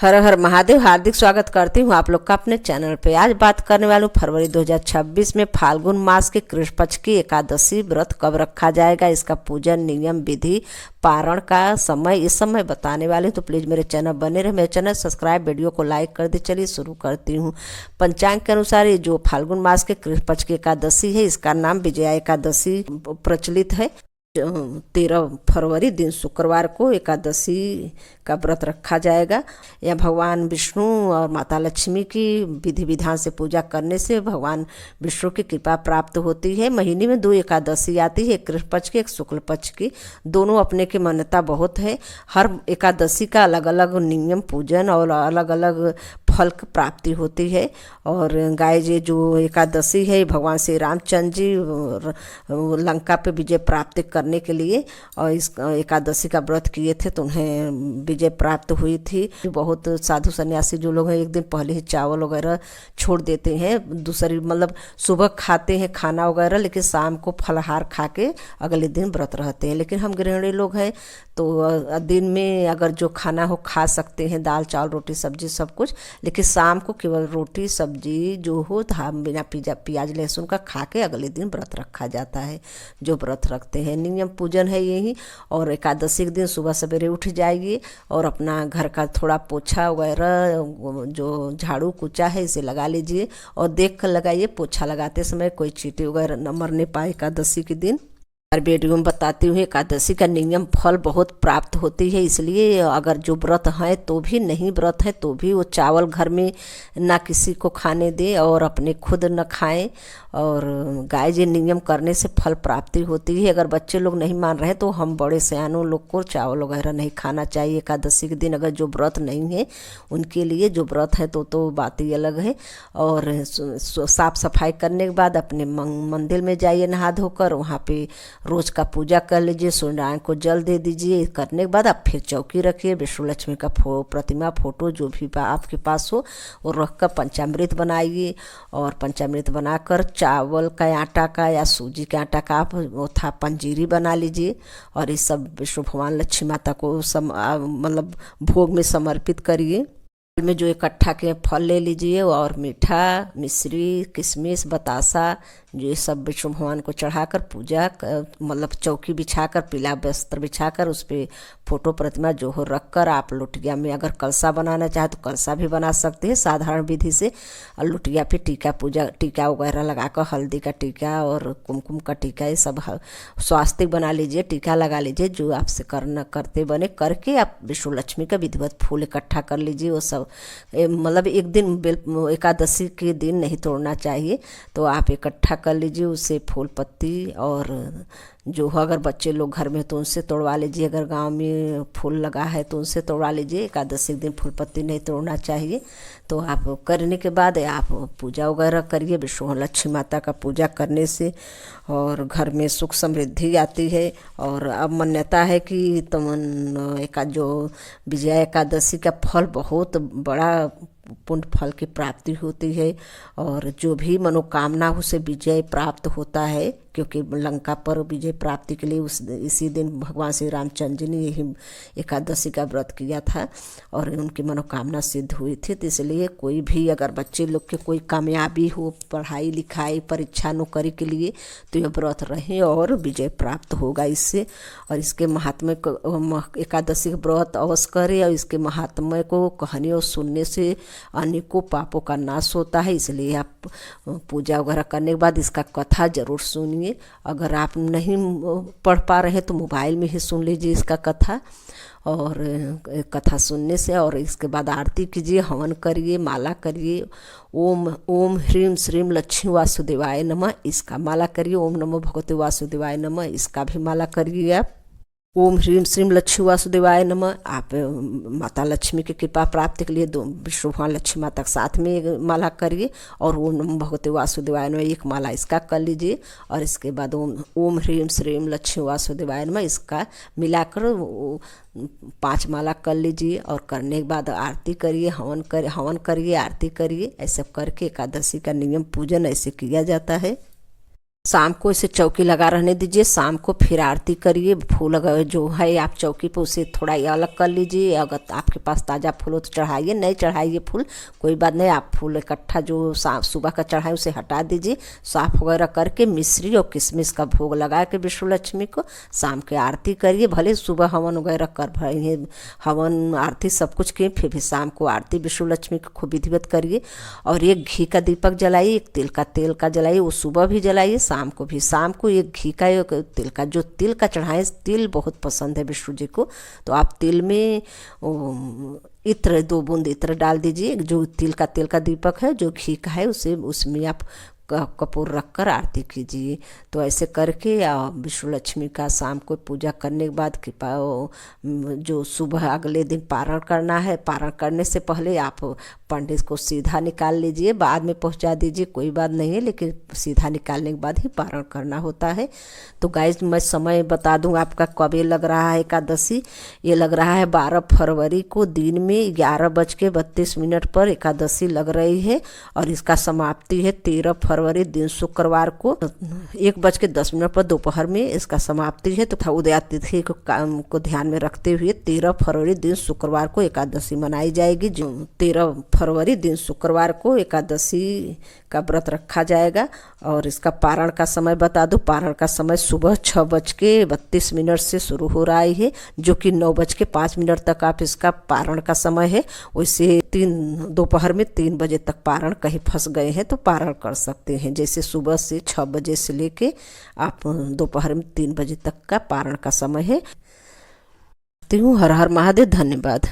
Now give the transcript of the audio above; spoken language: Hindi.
हर हर महादेव। हार्दिक स्वागत करती हूँ आप लोग का अपने चैनल पे। आज बात करने वाली हूँ फरवरी 2026 में फाल्गुन मास के कृष्ण पक्ष की एकादशी व्रत कब रखा जाएगा, इसका पूजन, नियम, विधि, पारण का समय, इस समय बताने वाले हूँ। तो प्लीज़ मेरे चैनल बने रहे, मेरे चैनल सब्सक्राइब, वीडियो को लाइक कर दे। चलिए शुरू करती हूँ। पंचांग के अनुसार ये जो फाल्गुन मास के कृष्ण पक्ष की एकादशी है, इसका नाम विजया एकादशी प्रचलित है। 13 फरवरी दिन शुक्रवार को एकादशी का व्रत रखा जाएगा। यह भगवान विष्णु और माता लक्ष्मी की विधि विधान से पूजा करने से भगवान विष्णु की कृपा प्राप्त होती है। महीने में 2 एकादशी आती है, एक कृष्ण पक्ष की, एक शुक्ल पक्ष की। दोनों अपने की मान्यता बहुत है। हर एकादशी का अलग अलग नियम, पूजन और अलग अलग फल की प्राप्ति होती है। और गाय जी जो एकादशी है, भगवान श्री रामचंद्र जी लंका पे विजय प्राप्त करने के लिए और इस एकादशी का व्रत किए थे, तो उन्हें विजय प्राप्त हुई थी। बहुत साधु सन्यासी जो लोग हैं, एक दिन पहले ही चावल वगैरह छोड़ देते हैं, दूसरी मतलब सुबह खाते हैं खाना वगैरह, लेकिन शाम को फलाहार खा के अगले दिन व्रत रहते हैं। लेकिन हम गृहिणी लोग हैं तो दिन में अगर जो खाना हो खा सकते हैं, दाल चावल रोटी सब्जी सब कुछ, लेकिन शाम को केवल रोटी सब्जी जो हो हम बिना प्याज लहसुन का खा के अगले दिन व्रत रखा जाता है। जो व्रत रखते हैं, नियम पूजन है यही। और एकादशी के दिन सुबह सवेरे उठ जाइए और अपना घर का थोड़ा पोछा वगैरह जो झाड़ू कुचा है इसे लगा लीजिए और देख कर लगाइए। पोछा लगाते समय कोई चींटी वगैरह न मरने पाए एकादशी के दिन। हर वीडियो में बताती हूँ एकादशी का नियम फल बहुत प्राप्त होती है, इसलिए अगर जो व्रत हैं तो भी, नहीं व्रत है तो भी वो चावल घर में ना किसी को खाने दे और अपने खुद न खाएं। और गाय जी नियम करने से फल प्राप्ति होती है। अगर बच्चे लोग नहीं मान रहे तो हम बड़े सयानों लोग को चावल वगैरह नहीं खाना चाहिए एकादशी के दिन। अगर जो व्रत नहीं है उनके लिए, जो व्रत है तो बात ही अलग है। और साफ सफाई करने के बाद अपने मंदिर में जाइए नहा धोकर, वहाँ पे रोज का पूजा कर लीजिए, सूर्यनारायण को जल दे दीजिए। करने के बाद आप फिर चौकी रखिए, विष्णु लक्ष्मी का प्रतिमा फोटो जो भी आपके पास हो वो रख कर पंचामृत बनाइए। और पंचामृत बनाकर चावल का आटा का या सूजी के आटा का आप वो था पंजीरी बना लीजिए और इस सब विष्णु भगवान लक्ष्मी माता को मतलब भोग में समर्पित करिए। में जो इकट्ठा के फल ले लीजिए और मीठा, मिश्री, किशमिश, बतासा, जो ये सब विष्णु भगवान को चढ़ाकर पूजा मतलब चौकी बिछाकर, पीला वस्त्र बिछाकर उस पर फोटो प्रतिमा जो हो रखकर आप लुटिया में अगर कलसा बनाना चाहे तो कलसा भी बना सकते हैं साधारण विधि से। और लुटिया पे टीका, पूजा टीका वगैरह लगाकर, हल्दी का टीका और कुमकुम का टीका, ये सब स्वास्तिक बना लीजिए, टीका लगा लीजिए। जो आपसे करते बने करके आप विष्णु लक्ष्मी का विधिवत फूल इकट्ठा कर लीजिए। वो सब मतलब एक दिन एकादशी के दिन नहीं तोड़ना चाहिए, तो आप इकट्ठा कर लीजिए उसे फूल पत्ती। और जो हो अगर बच्चे लोग घर में तो उनसे तोड़वा लीजिए, अगर गांव में फूल लगा है तो उनसे तोड़वा लीजिए। एकादशी के दिन फूल पत्ती नहीं तोड़ना चाहिए। तो आप करने के बाद आप पूजा वगैरह करिए। विष्णु लक्ष्मी माता का पूजा करने से और घर में सुख समृद्धि आती है। और अब मान्यता है कि जो विजया एकादशी का फल बहुत बड़ा पुण्य फल की प्राप्ति होती है और जो भी मनोकामना उसे विजय प्राप्त होता है, क्योंकि लंका पर विजय प्राप्ति के लिए इसी दिन भगवान श्री रामचंद्र जी ने यही एकादशी का व्रत किया था और उनकी मनोकामना सिद्ध हुई थी। तो इसलिए कोई भी अगर बच्चे लोग के कोई कामयाबी हो पढ़ाई लिखाई परीक्षा नौकरी के लिए तो यह व्रत रहे और विजय प्राप्त होगा इससे। और इसके महात्म्य को, एकादशी का व्रत अवश्य करें और इसके महात्म्य को कहने और सुनने से अनेकों पापों का नाश होता है। इसलिए आप पूजा वगैरह करने के बाद इसका कथा जरूर सुनिए। अगर आप नहीं पढ़ पा रहे तो मोबाइल में ही सुन लीजिए इसका कथा। और कथा सुनने से और इसके बाद आरती कीजिए, हवन करिए, माला करिए। ओम ओम ह्रीम श्रीम लक्ष्मी वासुदेवाय नमः, इसका माला करिए। ओम नमो भगवते वासुदेवाय नमः, इसका भी माला करिए आप। ओम ह्रीम श्रीम लक्ष्मी वासुदेवाय नमः, आप माता लक्ष्मी की कृपा प्राप्ति के लिए विष्णु भगवान लक्ष्मी माता के साथ में एक माला करिए। और ओम नमो भगवते वासुदेवाय नमः एक माला इसका कर लीजिए। और इसके बाद ओम ह्रीम श्रीम लक्ष्मी वासुदेवाय नमः इसका मिलाकर 5 माला कर लीजिए। और करने के बाद आरती करिए, हवन करिए, आरती करिए। ऐसा करके एकादशी का नियम पूजन ऐसे किया जाता है। शाम को इसे चौकी लगा रहने दीजिए। शाम को फिर आरती करिए। फूल अगर जो है आप चौकी पे उसे थोड़ा ये अलग कर लीजिए। अगर आपके पास ताज़ा फूल हो तो चढ़ाइए, नहीं चढ़ाइए फूल कोई बात नहीं। आप फूल इकट्ठा जो सुबह का चढ़ाए उसे हटा दीजिए। साफ वगैरह करके मिश्री और किशमिश का भोग लगा के विष्णु लक्ष्मी को शाम के आरती करिए। भले सुबह हवन वगैरह कर भाई हवन आरती सब कुछ किए, फिर भी शाम को आरती विष्णु लक्ष्मी को खूब विधिवत करिए। और एक घी का दीपक जलाइए, एक तेल का जलाइए, वो सुबह भी जलाइए शाम को भी। शाम को एक घी का एक तिल का, जो तिल का चढ़ाएं, तिल बहुत पसंद है विष्णु जी को, तो आप तिल में इत्र 2 बूंद इत्र डाल दीजिए। जो तेल का दीपक है, जो घी का है, उसे उसमें आप कपूर रखकर आरती कीजिए। तो ऐसे करके विष्णु लक्ष्मी का शाम को पूजा करने के बाद कृपा जो सुबह अगले दिन पारण करना है, पारण करने से पहले आप पंडित को सीधा निकाल लीजिए, बाद में पहुंचा दीजिए, कोई बात नहीं है, लेकिन सीधा निकालने के बाद ही पारण करना होता है। तो गाइस मैं समय बता दूं आपका कब ये लग रहा है एकादशी। ये लग रहा है 12 फरवरी को दिन में 11:32 पर एकादशी लग रही है। और इसका समाप्ति है 13 फरवरी दिन शुक्रवार को 1:10 पर दोपहर में इसका समाप्ति है। तो उदया तिथि को ध्यान में रखते हुए 13 फरवरी दिन शुक्रवार को एकादशी मनाई जाएगी। जो 13 फरवरी दिन शुक्रवार को एकादशी का व्रत रखा जाएगा। और इसका पारण का समय बता दूं, पारण का समय सुबह 6:32 से शुरू हो रहा है, जो कि 9:05 तक आप इसका पारण का समय है। वैसे दोपहर में 3 बजे तक पारण कहीं फंस गए हैं तो पारण कर सकते हैं। जैसे सुबह से 6 बजे से लेके आप दोपहर में 3 बजे तक का पारण का समय है। हर हर महादेव। धन्यवाद।